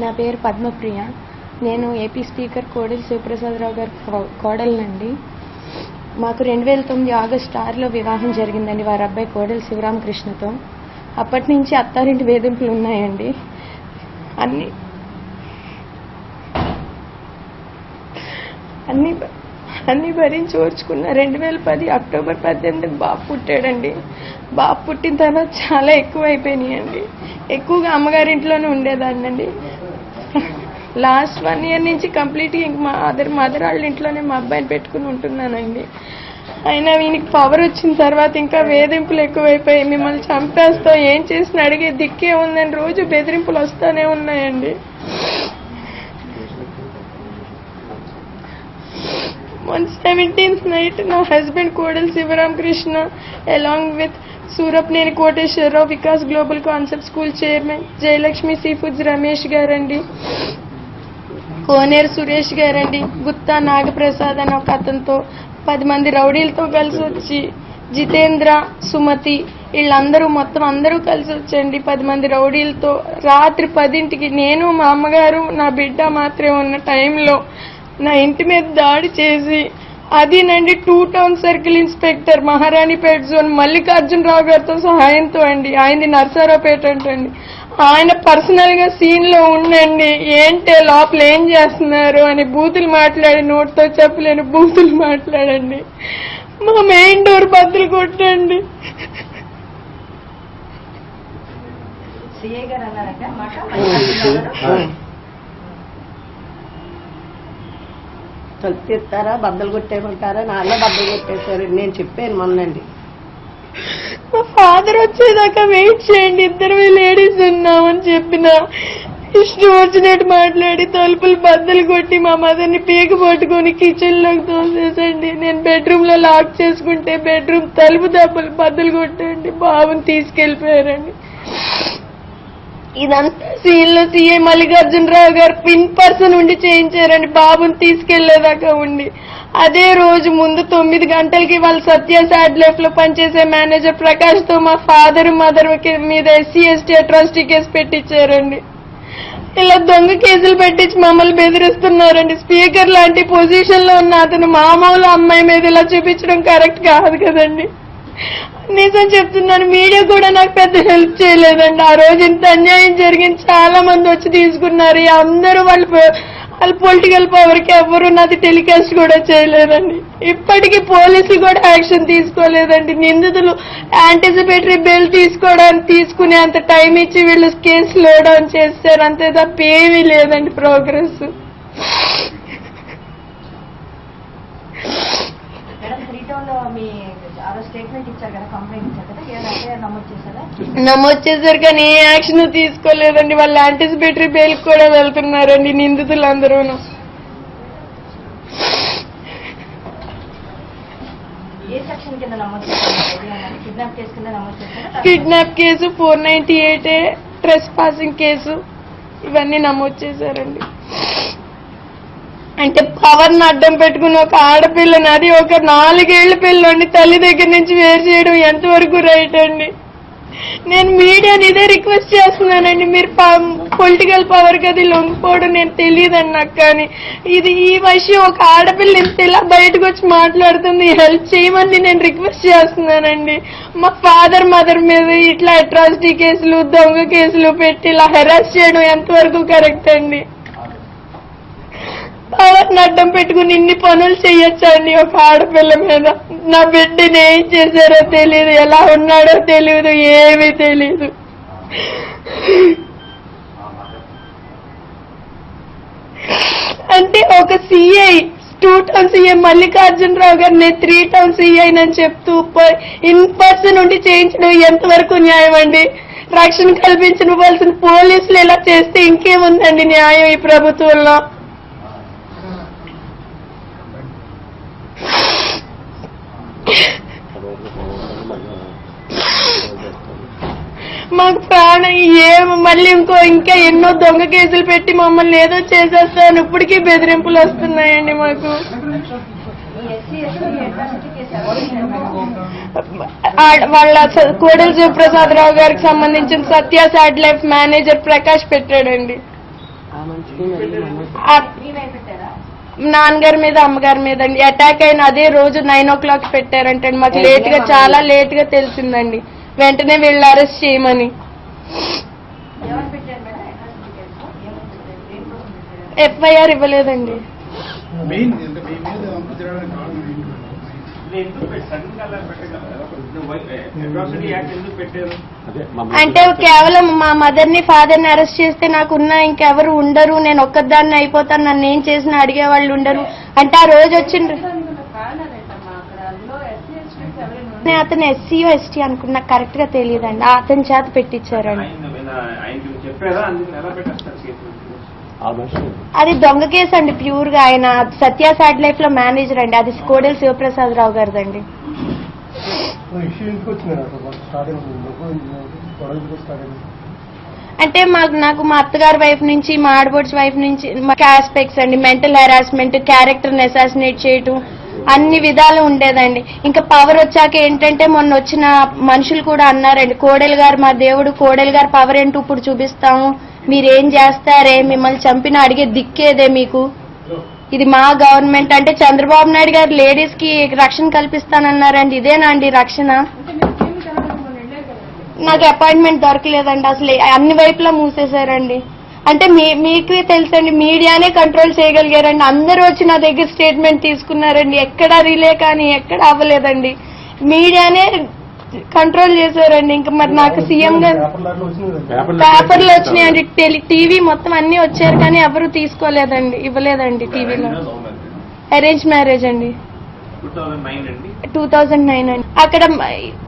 నా పేరు పద్మప్రియ. నేను ఏపీ స్పీకర్ కోడెల శివప్రసాదరావు గారి కోడలనండి. మాకు 2009 ఆగస్టు 6లో వివాహం జరిగిందండి వారి అబ్బాయి కోడెల శివరామకృష్ణతో. అప్పటి నుంచి అత్తారింటి వేధింపులు ఉన్నాయండి. అన్ని భరించి ఓర్చుకున్న. 2010 అక్టోబర్ 18 బాబు పుట్టాడండి. బాబు పుట్టిన తర్వాత చాలా ఎక్కువ అయిపోయినాయండి. ఎక్కువగా అమ్మగారింట్లోనే ఉండేదాన్నండి. లాస్ట్ 1 ఇయర్ నుంచి కంప్లీట్గా ఇంక మా మదర్ వాళ్ళ ఇంట్లోనే మా అబ్బాయిని పెట్టుకుని ఉంటున్నానండి. అయినా వీనికి పవర్ వచ్చిన తర్వాత ఇంకా వేధింపులు ఎక్కువైపోయి మిమ్మల్ని చంపేస్తాం, ఏం చేసిన అడిగే దిక్కే ఉందని రోజు బెదిరింపులు వస్తూనే ఉన్నాయండి. On 17th night, నా husband Kodela Sivaramakrishna along with Surapaneni Koteswararao, Vikas global concept school chairman, Jayalakshmi sea foods Ramesh గారండి, కోనేరు సురేష్ గారండి, గుత్తా నాగప్రసాద్ అని ఒక అతనితో 10 మంది రౌడీలతో కలిసి వచ్చి, జితేంద్ర, సుమతి వీళ్ళందరూ మొత్తం అందరూ కలిసి వచ్చండి 10 మంది రౌడీలతో రాత్రి 10ంటికి నేను మా అమ్మగారు నా బిడ్డ మాత్రమే ఉన్న టైంలో నా ఇంటి మీద దాడి చేసి, అదేనండి 2 town circle inspector Maharanipeta zone Mallikarjunarao గారితో సహాయంతో అండి. ఆయనది నర్సారావుపేట అంటండి. ఆయన పర్సనల్ గా సీన్ లో ఉండండి, ఏంటే లోపల ఏం చేస్తున్నారు అని బూతులు మాట్లాడి, నోటితో చెప్పలేని బూతులు మాట్లాడండి. మా మెయిన్ డోర్ బద్దలు కొట్టండి. తలుపు తీస్తారా, బద్దలు కొట్టేయమంటారా? నాన్న బద్దలు కొట్టేశారు. నేను చెప్పాను మొన్నండి. మా ఫాదర్ వచ్చేదాకా వెయిట్ చేయండి, 2 లేడీస్ ఉన్నామని చెప్పిన ఇష్టం వచ్చినట్టు మాట్లాడి తలుపులు బద్దలు కొట్టి మా మదర్ని పీక పట్టుకుని కిచెన్ లోకి తోసేసండి. నేను బెడ్రూమ్ లో లాక్ చేసుకుంటే బెడ్రూమ్ తలుపు దెబ్బలు బద్దలు కొట్టండి. బాబుని తీసుకెళ్లిపోయారండి. ఇదంతా సీన్ లో సీఐ మల్లికార్జునరావు గారు పిన్ పర్సన్ ఉండి చేయించారండి బాబుని తీసుకెళ్లేదాకా ఉండి. అదే రోజు ముందు 9 గంటలకి వాళ్ళ సత్య సాడ్ లైఫ్ లో పనిచేసే మేనేజర్ ప్రకాష్ తో మా ఫాదర్ మదర్ మీద SC/ST అట్రాసిటీ కేసు పెట్టించారండి. ఇలా దొంగ కేసులు పెట్టించి మమ్మల్ని బెదిరిస్తున్నారండి. స్పీకర్ లాంటి పొజిషన్ లో ఉన్న అతను మామూలు అమ్మాయి మీద ఇలా చూపించడం కరెక్ట్ కాదు కదండి. నిజం చెప్తున్నాను, మీడియా కూడా నాకు పెద్ద హెల్ప్ చేయలేదండి. ఆ రోజు ఇంత అన్యాయం జరిగింది, చాలా మంది వచ్చి తీసుకున్నారు. అందరూ వాళ్ళ పొలిటికల్ పవర్ కి ఎవరు నాది టెలికాస్ట్ కూడా చేయలేదండి. ఇప్పటికీ పోలీసులు కూడా యాక్షన్ తీసుకోలేదండి. నిందితులు యాంటిసిపేటరీ బెయిల్ తీసుకునే అంత టైం ఇచ్చి వీళ్ళు కేసు లోడ్ ఆన్ చేస్తారు, అంతే తప్ప ఏమీ లేదండి ప్రోగ్రెస్. నమోదు చేశారు కానీ ఏ యాక్షన్ తీసుకోలేదండి. వాళ్ళు యాంటిసిపేటరీ బెయిల్ కూడా వెళ్తున్నారండి నిందితులందరూ. Kidnap case, 498A trespassing case ఇవన్నీ నమోదు చేశారండి. అంటే పవర్ ని అడ్డం పెట్టుకుని ఒక ఆడపిల్లని, అది ఒక 4 ఏళ్ల పిల్లని తల్లి దగ్గర నుంచి వేరు చేయడం ఎంతవరకు రైట్ అండి? నేను మీడియాని ఇదే రిక్వెస్ట్ చేస్తున్నానండి, మీరు పొలిటికల్ పవర్ కి అది లొంగిపోవడం నేను తెలియదండి నాకు. కానీ ఈ విషయం ఒక ఆడపిల్ల ఇంత ఇలా బయటకు వచ్చి మాట్లాడుతుంది, హెల్ప్ చేయమని నేను రిక్వెస్ట్ చేస్తున్నానండి. మా ఫాదర్ మదర్ మీద ఇట్లా అట్రాసిటీ కేసులు, దొంగ కేసులు పెట్టి ఇలా హెరాస్ చేయడం ఎంతవరకు కరెక్ట్ అండి? పవర్ని అడ్డం పెట్టుకుని ఇన్ని పనులు చెయ్యొచ్చండి ఒక ఆడపిల్ల మీద? నా బిడ్డని ఏం చేశారో తెలియదు, ఎలా ఉన్నాడో తెలియదు, ఏమీ తెలీదు. అంటే ఒక సిఐ 2 టౌన్ సిఐ మల్లికార్జునరావు గారు నేను 3 టౌన్ సిఐ అని చెప్తూ ఇన్ పర్సన్ ఉండి చేయించడం ఎంతవరకు న్యాయం అండి? రక్షణ కల్పించవలసిన పోలీసులు ఇలా చేస్తే ఇంకేముందండి న్యాయం ఈ ప్రభుత్వంలో? మాకు ప్రాణం మళ్ళీ ఇంకా ఎన్నో దొంగ కేసులు పెట్టి మమ్మల్ని ఏదో చేసేస్తాను ఇప్పటికీ బెదిరింపులు వస్తున్నాయండి మాకు. వాళ్ళ కోడెల శివప్రసాదరావు గారికి సంబంధించిన సత్య సాడ్ లైఫ్ మేనేజర్ ప్రకాష్ పెట్టాడండి. ఆ మనిషికి మళ్ళీ నాన్నగారి మీద అమ్మగారి మీద అండి అటాక్ అయిన అదే రోజు 9 o'clock పెట్టారంటండి. మాకు లేట్ గా చాలా లేట్ గా తెలిసిందండి. వెంటనే వీళ్ళు అరెస్ట్ చేయమని. FIR ఇవ్వలేదండి. అంటే కేవలం మా మదర్ ని ఫాదర్ ని అరెస్ట్ చేస్తే నాకున్న ఇంకెవరు ఉండరు, నేను ఒక్కదాన్ని అయిపోతాను, నన్ను ఏం చేసినా అడిగే వాళ్ళు ఉండరు అంటే ఆ రోజు వచ్చిండ్రు. అతను SC ST అనుకున్నా, కరెక్ట్ గా తెలియదండి. అతని చేత పెట్టించారండి. అది దొంగ కేసు అండి ప్యూర్ గా. ఆయన సత్య సాడ్ లైఫ్ లో మేనేజర్ అండి. అది కోడెల శివప్రసాద్ రావు గారిదండి. అంటే నాకు మా అత్తగారి వైఫ్ నుంచి, మా ఆడబోడ్స్ వైఫ్ నుంచి ఆస్పెక్ట్స్ అండి, మెంటల్ హెరాస్మెంట్, క్యారెక్టర్ ని అసాసినేట్ చేయటం, అన్ని విధాలు ఉండేదండి. ఇంకా పవర్ వచ్చాక ఏంటంటే మొన్న వచ్చిన మనుషులు కూడా అన్నారండి, కోడెల గారు మా దేవుడు, కోడెల గారు పవర్ ఏంటో ఇప్పుడు చూపిస్తాము, మీరేం చేస్తారే, మిమ్మల్ని చంపిన అడిగే దిక్కేదే మీకు, ఇది మా గవర్నమెంట్ అంటే చంద్రబాబు నాయుడు గారు లేడీస్ కి రక్షణ కల్పిస్తానన్నారండి. ఇదేనా అండి రక్షణ? నాకు అపాయింట్మెంట్ దొరకలేదండి. అసలు అన్ని వైపులా మూసేశారండి. అంటే మీకు తెలుసండి, మీడియానే కంట్రోల్ చేయగలిగారండి. అందరూ వచ్చి నా దగ్గర స్టేట్మెంట్ తీసుకున్నారండి. ఎక్కడా రిలే కానీ ఎక్కడ అవ్వలేదండి. మీడియానే కంట్రోల్ చేశారండి. ఇంకా మరి నాకు సీఎం గారు పేపర్లు వచ్చినాయండి, టీవీ మొత్తం అన్ని వచ్చారు కానీ ఎవరు తీసుకోలేదండి, ఇవ్వలేదండి. టీవీలో అరేంజ్ మ్యారేజ్ అండి, 2009 అండి. అక్కడ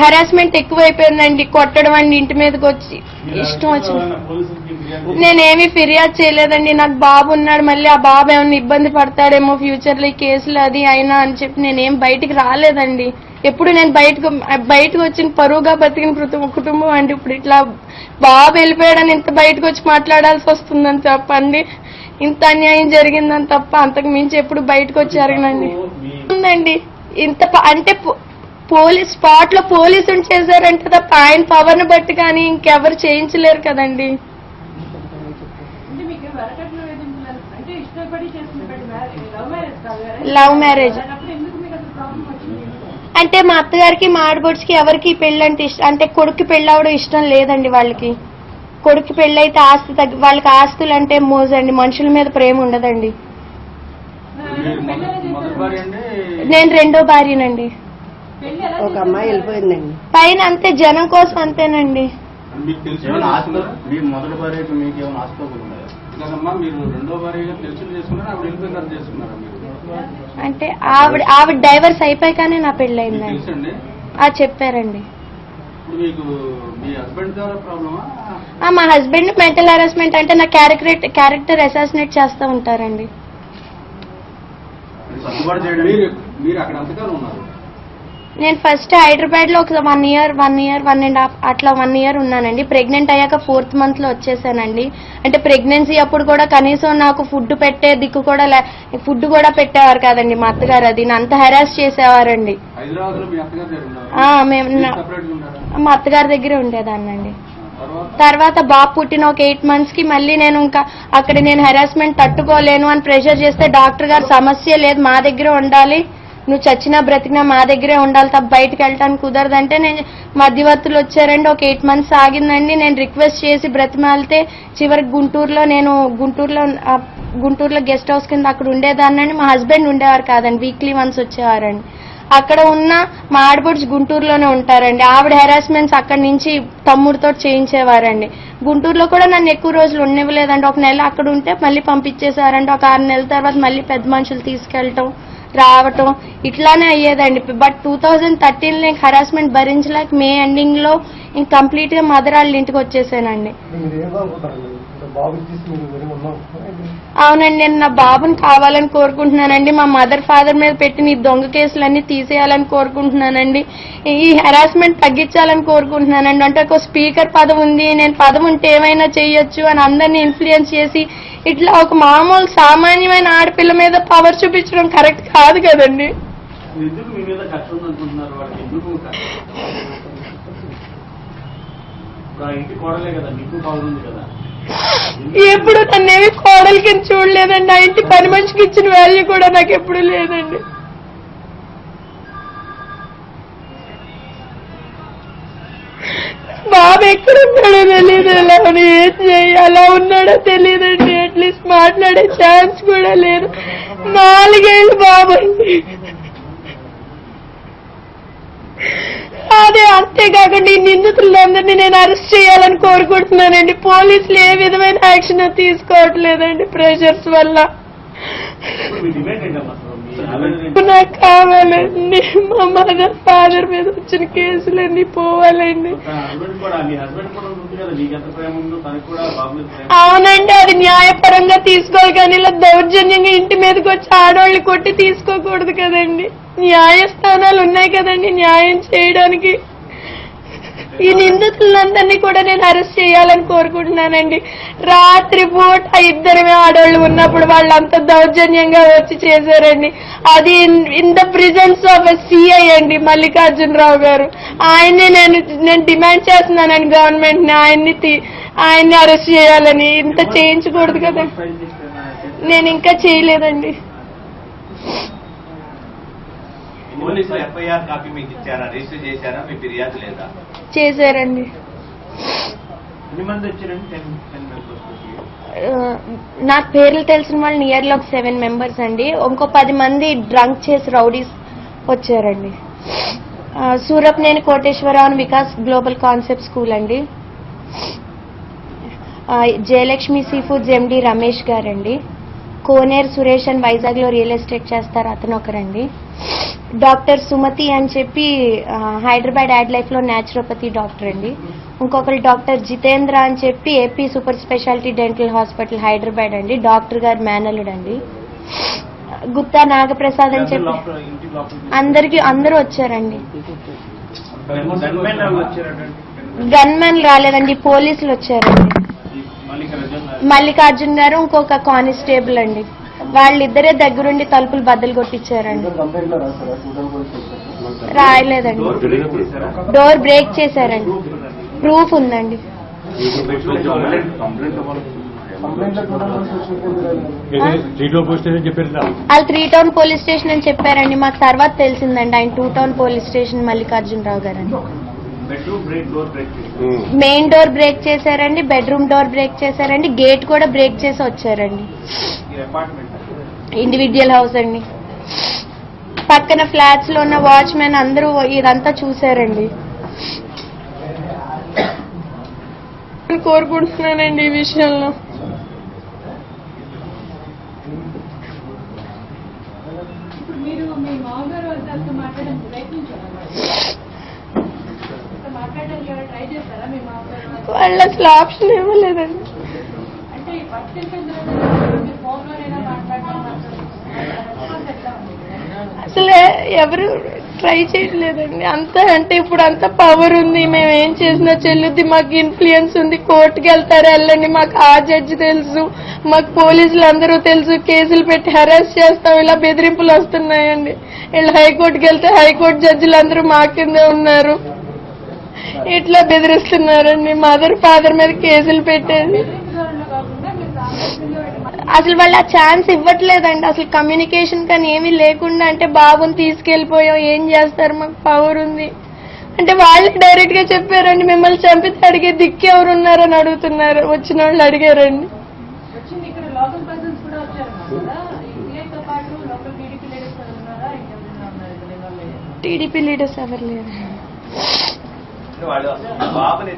హెరాస్మెంట్ ఎక్కువైపోయిందండి, కొట్టడం అండి, ఇంటి మీదకి వచ్చి ఇష్టం వచ్చింది. నేనేమీ ఫిర్యాదు చేయలేదండి. నాకు బాబు ఉన్నాడు, మళ్ళీ ఆ బాబు ఏమైనా ఇబ్బంది పడతాడేమో ఫ్యూచర్ లో ఈ కేసులు అది అయినా అని చెప్పి నేనేం బయటికి రాలేదండి. ఎప్పుడు నేను బయటకు వచ్చిన పరువుగా బతికిన కుటుంబం అండి. ఇప్పుడు ఇట్లా బాబు వెళ్ళిపోయాడని ఇంత బయటకు వచ్చి మాట్లాడాల్సి వస్తుందని చెప్పండి, ఇంత అన్యాయం జరిగిందని తప్ప అంతకు మించి ఎప్పుడు బయటకు వచ్చి జరగనండి. ఉందండి ఇంత అంటే పోలీస్ స్పాట్ లో పోలీసులు చేశారంటే తప్ప ఆయన పవర్ ను బట్టి కానీ ఇంకెవరు చేయించలేరు కదండి. లవ్ మ్యారేజ్ అంటే మా అత్తగారికి, మా ఆడబొడ్స్ కి ఎవరికి పెళ్లి అంటే ఇష్టం, అంటే కొడుకు పెళ్లి అవడం ఇష్టం లేదండి వాళ్ళకి. కొడుకు పెళ్లి అయితే ఆస్తి వాళ్ళకి ఆస్తులు అంటే మోజండి, మనుషుల మీద ప్రేమ ఉండదండి. నేను రెండో భార్యనండి. ఒక అమ్మాయి వెళ్ళిపోయిందండి పైన, అంతే జనం కోసం అంతేనండి. అంటే ఆవిడ డైవర్స్ అయిపోయాకనే నా పెళ్ళయిందండి. చెప్పారండి. మా హస్బెండ్ మెంటల్ హెరాస్మెంట్ అంటే నా క్యారెక్టర్ అసాసినేట్ చేస్తూ ఉంటారండి. నేను ఫస్ట్ హైదరాబాద్ లో ఒక 1 year అట్లా 1 year ఉన్నానండి. ప్రెగ్నెంట్ అయ్యాక 4th month లో వచ్చేసానండి. అంటే ప్రెగ్నెన్సీ అప్పుడు కూడా కనీసం నాకు ఫుడ్ పెట్టే దిక్కు కూడా ఫుడ్ కూడా పెట్టేవారు కాదండి మా అత్తగారు. అది అంత హెరాస్ చేసేవారండి. మేము మా అత్తగారి దగ్గరే ఉండేదాన్నండి. తర్వాత బాబు పుట్టిన ఒక 8 months కి మళ్ళీ నేను ఇంకా అక్కడ నేను హెరాస్మెంట్ తట్టుకోలేను అని ప్రెషర్ చేస్తే డాక్టర్ గారు సమస్య లేదు, మా దగ్గరే ఉండాలి, నువ్వు చచ్చినా బ్రతికినా మా దగ్గరే ఉండాలి తప్ప బయటకు వెళ్ళటానికి కుదరదంటే నేను మధ్యవర్తులు వచ్చారండి. ఒక 8 months ఆగిందండి. నేను రిక్వెస్ట్ చేసి బ్రతిమాలితే చివరికి గుంటూరులో గెస్ట్ హౌస్ కింద అక్కడ ఉండేదాన్నండి. మా హస్బెండ్ ఉండేవారు కాదండి, వీక్లీ వన్స్ వచ్చేవారండి. అక్కడ ఉన్న మా ఆడబొడ్స్ గుంటూరులోనే ఉంటారండి. ఆవిడ హెరాస్మెంట్స్ అక్కడి నుంచి తమ్ముడితో చేయించేవారండి. గుంటూరులో కూడా నన్ను ఎక్కువ రోజులు ఉండనివ్వలేదండి. 1 నెల అక్కడ ఉంటే మళ్ళీ పంపించేశారండి. ఒక 6 నెలల తర్వాత మళ్ళీ పెద్ద మనుషులు తీసుకెళ్ళటం రావటం ఇట్లానే అయ్యేదండి. బట్ 2013 లో హెరాస్మెంట్ భరించలేక మే ఎండింగ్ లో ఇంక కంప్లీట్ గా మదర్ వాళ్ళ ఇంటికి వచ్చేసానండి. అవునండి, నేను నా బాబుని కావాలని కోరుకుంటున్నానండి. మా మదర్ ఫాదర్ మీద పెట్టిన ఈ దొంగ కేసులన్నీ తీసేయాలని కోరుకుంటున్నానండి. ఈ హెరాస్మెంట్ తగ్గించాలని కోరుకుంటున్నానండి. అంటే ఒక స్పీకర్ పదవి ఉంది, నేను పదవి ఉంటే ఏమైనా చేయొచ్చు అని అందరినీ ఇన్ఫ్లుయెన్స్ చేసి ఇట్లా ఒక మామూలు సామాన్యమైన ఆడపిల్ల మీద పవర్ చూపించడం కరెక్ట్ కాదు కదండి. ఇంటి కోడలే కదా, మీకు పవర్ ఉంది కదా. ఎప్పుడు నన్నేమి కోడలి కింద చూడలేదండి. ఆ ఇంటి పని మనిషికి ఇచ్చిన వాల్యూ కూడా నాకు ఎప్పుడు లేదండి. బాబు ఎక్కడున్నాడో తెలియదు, ఎలా ఉన్నాడో తెలియదండి. అట్లీస్ట్ మాట్లాడే ఛాన్స్ కూడా లేదు. 4 ఏళ్ళు బాబు అండి. అదే అంతేకాకుండా ఈ నిందితులందరినీ నేను అరెస్ట్ చేయాలని కోరుకుంటున్నానండి. పోలీసులు ఏ విధమైన యాక్షన్ తీసుకోవట్లేదండి ప్రెషర్స్ వల్ల. నాకు కావాలండి. మా మదర్ ఫాదర్ మీద వచ్చిన కేసులన్నీ పోవాలండి. అవునండి, అది న్యాయపరంగా తీసుకోవాలి కానీ ఇలా దౌర్జన్యంగా ఇంటి మీదకి వచ్చి ఆడవాళ్ళని కొట్టి తీసుకోకూడదు కదండి. న్యాయస్థానాలు ఉన్నాయి కదండి న్యాయం చేయడానికి. ఈ నిందితులందరినీ కూడా నేను అరెస్ట్ చేయాలని కోరుకుంటున్నానండి. రాత్రి పూట 2 ఆడవాళ్ళు ఉన్నప్పుడు వాళ్ళంతా దౌర్జన్యంగా వచ్చి చేశారండి. అది in the presence of CI అండి, మల్లికార్జునరావు గారు. ఆయన్ని నేను డిమాండ్ చేస్తున్నానండి గవర్నమెంట్ ని, ఆయన్ని అరెస్ట్ చేయాలని. ఇంత చేయించకూడదు కదా. నేను ఇంకా చేయలేదండి. పోలీసులు ఎఫ్ఐఆర్ కాపీ మీకు ఇచ్చారా, రిజిస్టర్ చేశారా, మీ ఫిర్యాదు లేదా? చేశారండి. ఎన్ని మంది వచ్చారండి? 10 మెంబర్స్. నాకు పేర్లు తెలిసిన వాళ్ళు నియర్లీ ఒక 7 మెంబర్స్ అండి. ఇంకో 10 మంది డ్రంక్ చేసి రౌడీస్ వచ్చారండి. Surapaneni Koteswararao Vikas global concept school అండి. Jayalakshmi sea foods MD Ramesh గారండి. కోనేరు సురేష్ అని వైజాగ్ లో రియల్ ఎస్టేట్ చేస్తారు, అతను ఒకరండి. డాక్టర్ సుమతి అని చెప్పి హైదరాబాద్ యాడ్ లైఫ్ లో న్యాచురోపతి డాక్టర్ అండి. ఇంకొకరు డాక్టర్ జితేంద్ర అని చెప్పి AP super speciality dental hospital Hyderabad అండి, డాక్టర్ గారు మేనల్లుడు అండి. గుత్తా నాగప్రసాద్ అని చెప్పి అందరూ వచ్చారండి. గన్మెన్ రాలేదండి, పోలీసులు వచ్చారండి. మల్లికార్జున్ గారు ఇంకొక కానిస్టేబుల్ అండి. వాళ్ళిద్దరే దగ్గరుండి తలుపులు బద్దలు కొట్టించారండి. రాయలేదండి, డోర్ బ్రేక్ చేశారండి. ప్రూఫ్ ఉందండి. వాళ్ళు 3 టౌన్ పోలీస్ స్టేషన్ అని చెప్పారండి. మాకు తర్వాత తెలిసిందండి ఆయన 2 టౌన్ పోలీస్ స్టేషన్ మల్లికార్జునరావు గారండి. మెయిన్ డోర్ బ్రేక్ చేశారండి, బెడ్రూమ్ డోర్ బ్రేక్ చేశారండి, గేట్ కూడా బ్రేక్ చేసి వచ్చారండి. ఇండివిడ్యువల్ హౌస్ అండి. పక్కన ఫ్లాట్స్ లో ఉన్న వాచ్మెన్ అందరూ ఇదంతా చూశారండి. కోరుకుంటున్నానండి ఈ విషయంలో. వాళ్ళు అసలు ఆప్షన్ ఇవ్వలేదండి. అసలు ఎవరు ట్రై చేయట్లేదండి. అంటే ఇప్పుడు అంత పవర్ ఉంది, మేము ఏం చేసినా చెల్లుద్ది, మాకు ఇన్ఫ్లుయెన్స్ ఉంది, కోర్టుకి వెళ్తారా వెళ్ళండి, మాకు ఆ జడ్జి తెలుసు, మాకు పోలీసులు అందరూ తెలుసు, కేసులు పెట్టి హెరాస్ చేస్తాం, ఇలా బెదిరింపులు వస్తున్నాయండి. వీళ్ళు హైకోర్టుకి వెళ్తే హైకోర్టు జడ్జిలు అందరూ మా కిందే ఉన్నారు, ఇట్లా బెదిరిస్తున్నారండి. మదర్ ఫాదర్ మీద కేసులు పెట్టేది. అసలు వాళ్ళు ఆ ఛాన్స్ ఇవ్వట్లేదండి. అసలు కమ్యూనికేషన్ కానీ ఏమీ లేకుండా, అంటే బాబుని తీసుకెళ్లిపోయాం ఏం చేస్తారు, మాకు పవర్ ఉంది అంటే వాళ్ళే డైరెక్ట్ గా చెప్పారండి. మిమ్మల్ని చంపితే అడిగే దిక్కు ఎవరు ఉన్నారని అడుగుతున్నారు. వచ్చిన వాళ్ళు అడిగారండి. టీడీపీ లీడర్స్ ఎవరు లేరు. బాబుని